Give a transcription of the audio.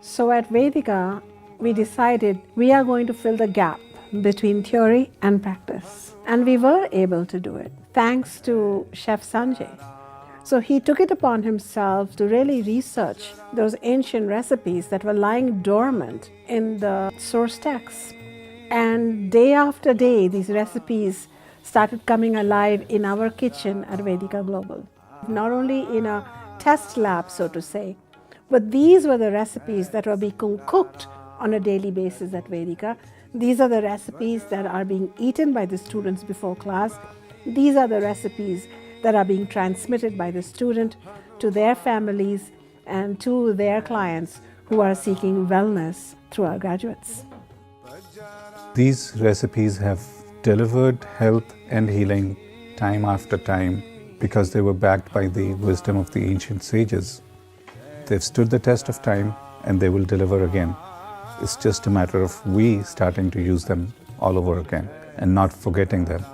So at Vedika, we decided we are going to fill the gap between theory and practice. And we were able to do it, thanks to Chef Sanjai. So he took it upon himself to really research those ancient recipes that were lying dormant in the source texts. And day after day, these recipes started coming alive in our kitchen at Vedika Global. Not only in a test lab, so to say, but these were the recipes that were being cooked on a daily basis at Vedika. These are the recipes that are being eaten by the students before class. These are the recipes that are being transmitted by the student to their families and to their clients who are seeking wellness through our graduates. These recipes have delivered health and healing time after time because they were backed by the wisdom of the ancient sages. They've stood the test of time and they will deliver again. It's just a matter of we starting to use them all over again and not forgetting them.